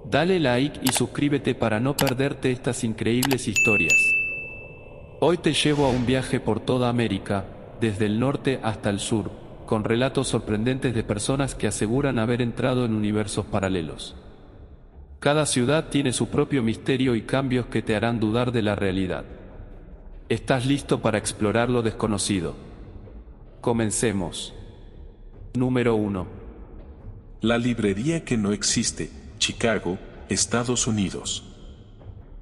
Dale like y suscríbete para no perderte estas increíbles historias. Hoy te llevo a un viaje por toda América, desde el norte hasta el sur, con relatos sorprendentes de personas que aseguran haber entrado en universos paralelos. Cada ciudad tiene su propio misterio y cambios que te harán dudar de la realidad. ¿Estás listo para explorar lo desconocido? Comencemos. Número 1. La librería que no existe, Chicago, Estados Unidos.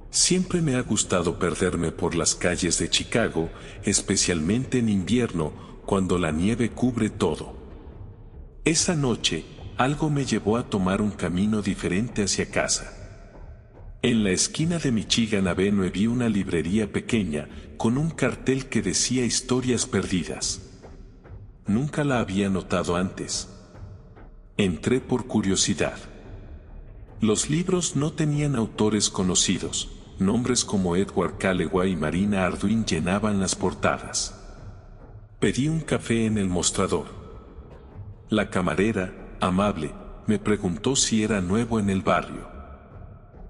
Siempre me ha gustado perderme por las calles de Chicago, especialmente en invierno, cuando la nieve cubre todo. Esa noche, algo me llevó a tomar un camino diferente hacia casa. En la esquina de Michigan Avenue vi una librería pequeña, con un cartel que decía Historias Perdidas. Nunca la había notado antes. Entré por curiosidad. Los libros no tenían autores conocidos, nombres como Edward Callaway y Marina Arduin llenaban las portadas. Pedí un café en el mostrador. La camarera, amable, me preguntó si era nuevo en el barrio.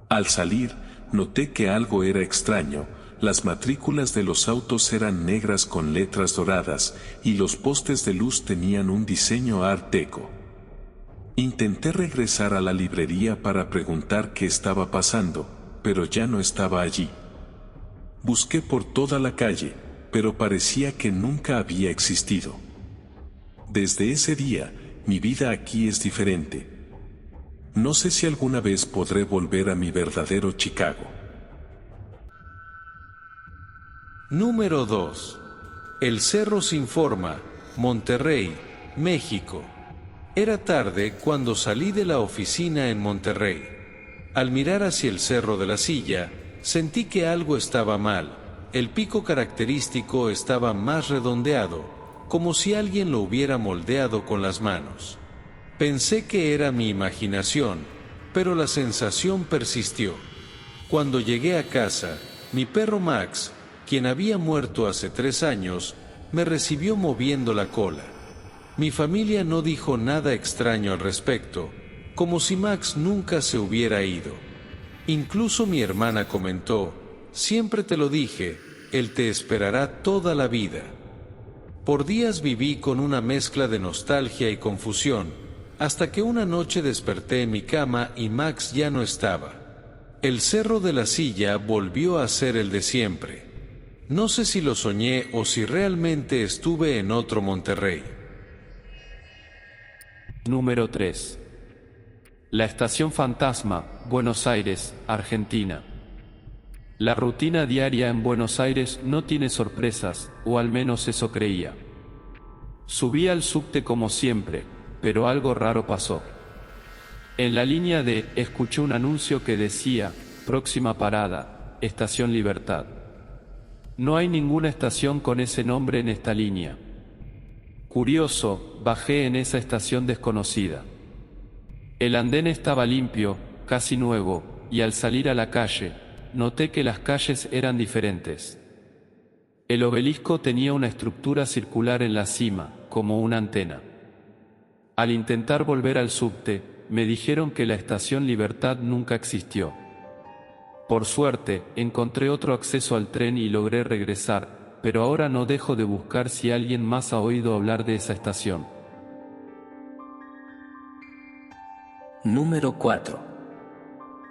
Al salir, noté que algo era extraño. Las matrículas de los autos eran negras con letras doradas y los postes de luz tenían un diseño art deco. Intenté regresar a la librería para preguntar qué estaba pasando, pero ya no estaba allí. Busqué por toda la calle, pero parecía que nunca había existido. Desde ese día, mi vida aquí es diferente. No sé si alguna vez podré volver a mi verdadero Chicago. Número 2. El Cerro Sin Forma, Monterrey, México. Era tarde cuando salí de la oficina en Monterrey. Al mirar hacia el Cerro de la Silla, sentí que algo estaba mal. El pico característico estaba más redondeado, como si alguien lo hubiera moldeado con las manos. Pensé que era mi imaginación, pero la sensación persistió. Cuando llegué a casa, mi perro Max, quien había muerto hace 3 años, me recibió moviendo la cola. Mi familia no dijo nada extraño al respecto, como si Max nunca se hubiera ido. Incluso mi hermana comentó, siempre te lo dije, él te esperará toda la vida. Por días viví con una mezcla de nostalgia y confusión, hasta que una noche desperté en mi cama y Max ya no estaba. El Cerro de la Silla volvió a ser el de siempre. No sé si lo soñé o si realmente estuve en otro Monterrey. Número 3. La Estación Fantasma, Buenos Aires, Argentina. La rutina diaria en Buenos Aires no tiene sorpresas, o al menos eso creía. Subí al subte como siempre, pero algo raro pasó. En la línea D escuché un anuncio que decía, próxima parada, Estación Libertad. No hay ninguna estación con ese nombre en esta línea. Curioso, bajé en esa estación desconocida. El andén estaba limpio, casi nuevo, y al salir a la calle, noté que las calles eran diferentes. El obelisco tenía una estructura circular en la cima, como una antena. Al intentar volver al subte, me dijeron que la estación Libertad nunca existió. Por suerte, encontré otro acceso al tren y logré regresar, pero ahora no dejo de buscar si alguien más ha oído hablar de esa estación. Número 4.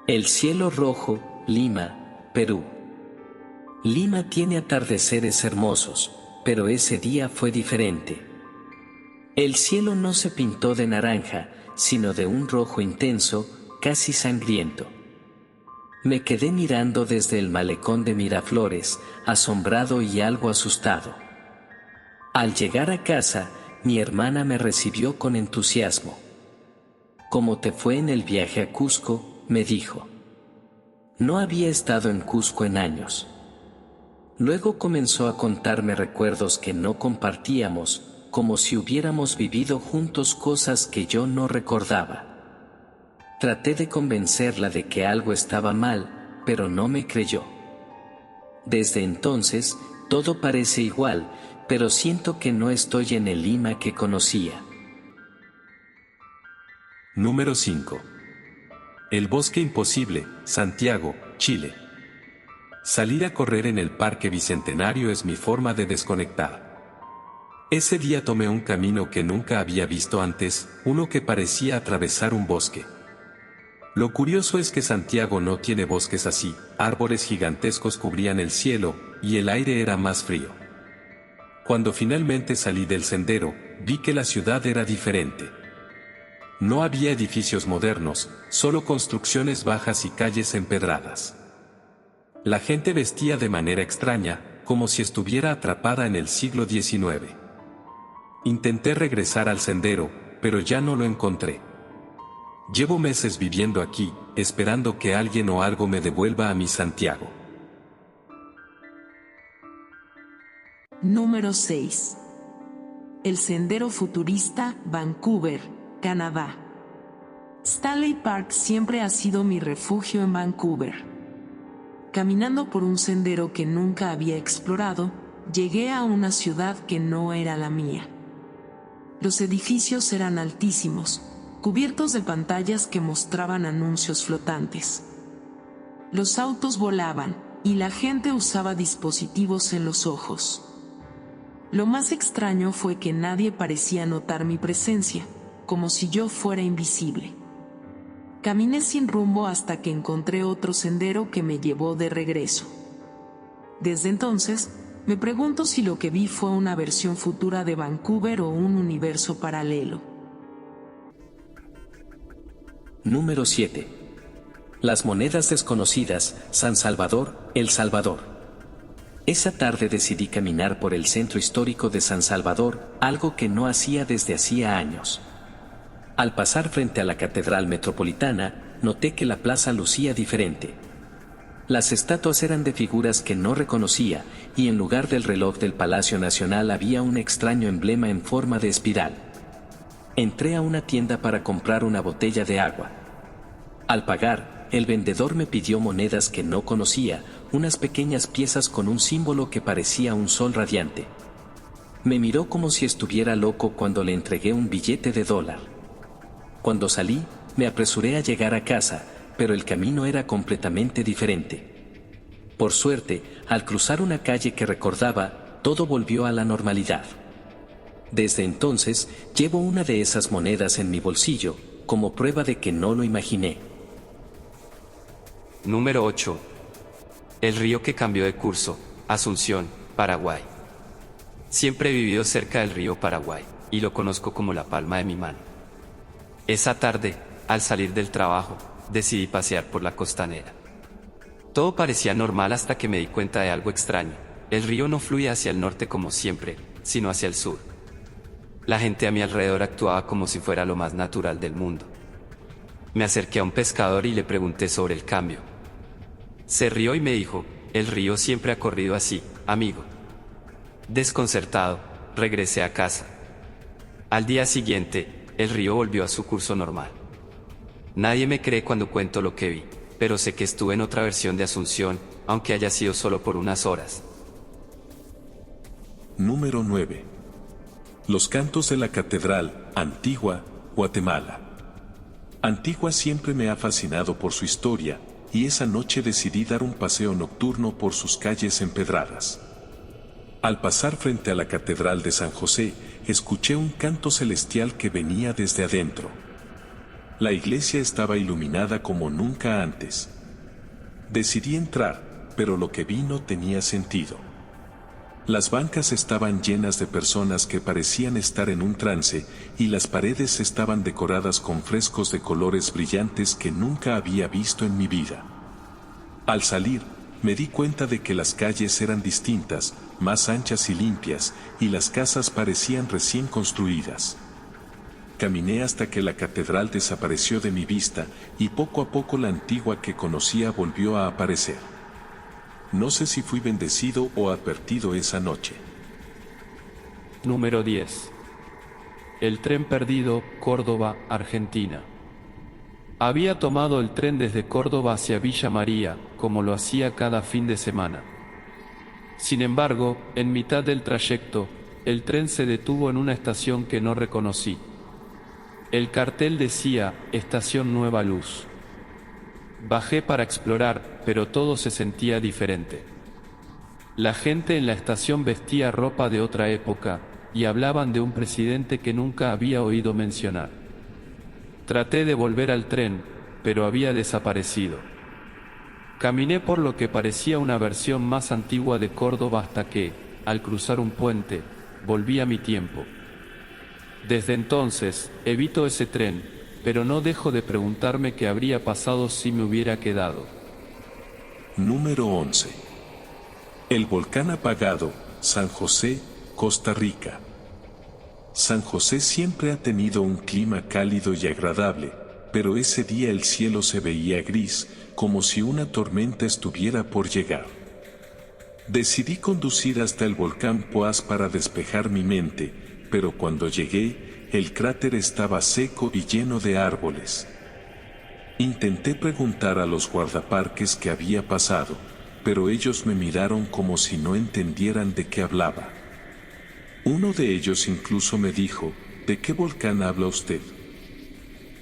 El cielo rojo, Lima, Perú. Lima tiene atardeceres hermosos, pero ese día fue diferente. El cielo no se pintó de naranja, sino de un rojo intenso, casi sangriento. Me quedé mirando desde el malecón de Miraflores, asombrado y algo asustado. Al llegar a casa, mi hermana me recibió con entusiasmo. ¿Cómo te fue en el viaje a Cusco?, me dijo. No había estado en Cusco en años. Luego comenzó a contarme recuerdos que no compartíamos, como si hubiéramos vivido juntos cosas que yo no recordaba. Traté de convencerla de que algo estaba mal, pero no me creyó. Desde entonces, todo parece igual, pero siento que no estoy en el Lima que conocía. Número 5. El bosque imposible, Santiago, Chile. Salir a correr en el Parque Bicentenario es mi forma de desconectar. Ese día tomé un camino que nunca había visto antes, uno que parecía atravesar un bosque. Lo curioso es que Santiago no tiene bosques así, árboles gigantescos cubrían el cielo, y el aire era más frío. Cuando finalmente salí del sendero, vi que la ciudad era diferente. No había edificios modernos, solo construcciones bajas y calles empedradas. La gente vestía de manera extraña, como si estuviera atrapada en el siglo XIX. Intenté regresar al sendero, pero ya no lo encontré. Llevo meses viviendo aquí, esperando que alguien o algo me devuelva a mi Santiago. Número 6. El Sendero Futurista, Vancouver, Canadá. Stanley Park siempre ha sido mi refugio en Vancouver. Caminando por un sendero que nunca había explorado, llegué a una ciudad que no era la mía. Los edificios eran altísimos, cubiertos de pantallas que mostraban anuncios flotantes. Los autos volaban, y la gente usaba dispositivos en los ojos. Lo más extraño fue que nadie parecía notar mi presencia, como si yo fuera invisible. Caminé sin rumbo hasta que encontré otro sendero que me llevó de regreso. Desde entonces, me pregunto si lo que vi fue una versión futura de Vancouver o un universo paralelo. Número 7. Las monedas desconocidas, San Salvador, El Salvador. Esa tarde decidí caminar por el centro histórico de San Salvador, algo que no hacía desde hacía años. Al pasar frente a la Catedral Metropolitana, noté que la plaza lucía diferente. Las estatuas eran de figuras que no reconocía, y en lugar del reloj del Palacio Nacional había un extraño emblema en forma de espiral. Entré a una tienda para comprar una botella de agua. Al pagar, el vendedor me pidió monedas que no conocía, unas pequeñas piezas con un símbolo que parecía un sol radiante. Me miró como si estuviera loco cuando le entregué un billete de $1. Cuando salí, me apresuré a llegar a casa, pero el camino era completamente diferente. Por suerte, al cruzar una calle que recordaba, todo volvió a la normalidad. Desde entonces, llevo una de esas monedas en mi bolsillo, como prueba de que no lo imaginé. Número 8. El río que cambió de curso, Asunción, Paraguay. Siempre he vivido cerca del río Paraguay, y lo conozco como la palma de mi mano. Esa tarde, al salir del trabajo, decidí pasear por la costanera. Todo parecía normal hasta que me di cuenta de algo extraño. El río no fluía hacia el norte como siempre, sino hacia el sur. La gente a mi alrededor actuaba como si fuera lo más natural del mundo. Me acerqué a un pescador y le pregunté sobre el cambio. Se rió y me dijo, el río siempre ha corrido así, amigo. Desconcertado, regresé a casa. Al día siguiente, el río volvió a su curso normal. Nadie me cree cuando cuento lo que vi, pero sé que estuve en otra versión de Asunción, aunque haya sido solo por unas horas. Número 9. Los cantos de la Catedral, Antigua, Guatemala. Antigua siempre me ha fascinado por su historia, y esa noche decidí dar un paseo nocturno por sus calles empedradas. Al pasar frente a la Catedral de San José, escuché un canto celestial que venía desde adentro. La iglesia estaba iluminada como nunca antes. Decidí entrar, pero lo que vi no tenía sentido. Las bancas estaban llenas de personas que parecían estar en un trance, y las paredes estaban decoradas con frescos de colores brillantes que nunca había visto en mi vida. Al salir, me di cuenta de que las calles eran distintas, más anchas y limpias, y las casas parecían recién construidas. Caminé hasta que la catedral desapareció de mi vista, y poco a poco la antigua que conocía volvió a aparecer. No sé si fui bendecido o advertido esa noche. Número 10. El tren perdido, Córdoba, Argentina. Había tomado el tren desde Córdoba hacia Villa María, como lo hacía cada fin de semana. Sin embargo, en mitad del trayecto, el tren se detuvo en una estación que no reconocí. El cartel decía, Estación Nueva Luz. Bajé para explorar, pero todo se sentía diferente. La gente en la estación vestía ropa de otra época, y hablaban de un presidente que nunca había oído mencionar. Traté de volver al tren, pero había desaparecido. Caminé por lo que parecía una versión más antigua de Córdoba hasta que, al cruzar un puente, volví a mi tiempo. Desde entonces, evito ese tren, pero no dejo de preguntarme qué habría pasado si me hubiera quedado. Número 11. El volcán apagado, San José, Costa Rica. San José siempre ha tenido un clima cálido y agradable, pero ese día el cielo se veía gris, como si una tormenta estuviera por llegar. Decidí conducir hasta el volcán Poás para despejar mi mente, pero cuando llegué, el cráter estaba seco y lleno de árboles. Intenté preguntar a los guardaparques qué había pasado, pero ellos me miraron como si no entendieran de qué hablaba. Uno de ellos incluso me dijo, ¿de qué volcán habla usted?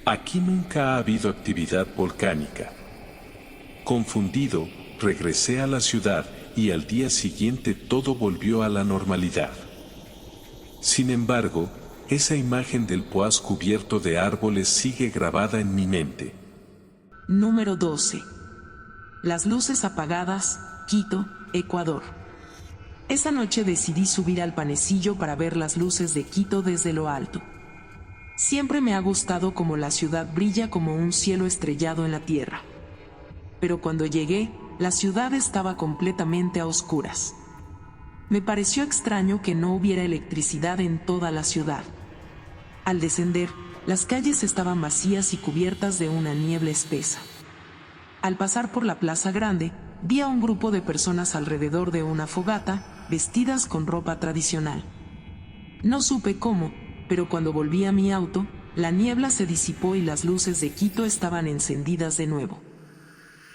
Aquí nunca ha habido actividad volcánica. Confundido, regresé a la ciudad y al día siguiente todo volvió a la normalidad. Sin embargo, esa imagen del Poás cubierto de árboles sigue grabada en mi mente. Número 12. Las luces apagadas, Quito, Ecuador. Esa noche decidí subir al panecillo para ver las luces de Quito desde lo alto. Siempre me ha gustado cómo la ciudad brilla como un cielo estrellado en la tierra. Pero cuando llegué, la ciudad estaba completamente a oscuras. Me pareció extraño que no hubiera electricidad en toda la ciudad. Al descender, las calles estaban vacías y cubiertas de una niebla espesa. Al pasar por la plaza grande, vi a un grupo de personas alrededor de una fogata, vestidas con ropa tradicional. No supe cómo, pero cuando volví a mi auto, la niebla se disipó y las luces de Quito estaban encendidas de nuevo.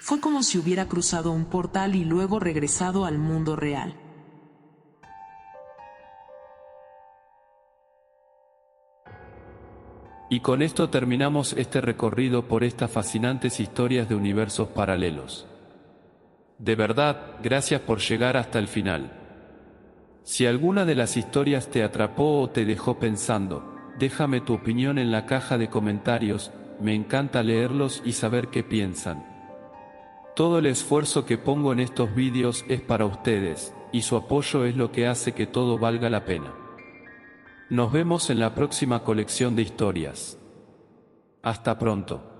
Fue como si hubiera cruzado un portal y luego regresado al mundo real. Y con esto terminamos este recorrido por estas fascinantes historias de universos paralelos. De verdad, gracias por llegar hasta el final. Si alguna de las historias te atrapó o te dejó pensando, déjame tu opinión en la caja de comentarios, me encanta leerlos y saber qué piensan. Todo el esfuerzo que pongo en estos vídeos es para ustedes, y su apoyo es lo que hace que todo valga la pena. Nos vemos en la próxima colección de historias. Hasta pronto.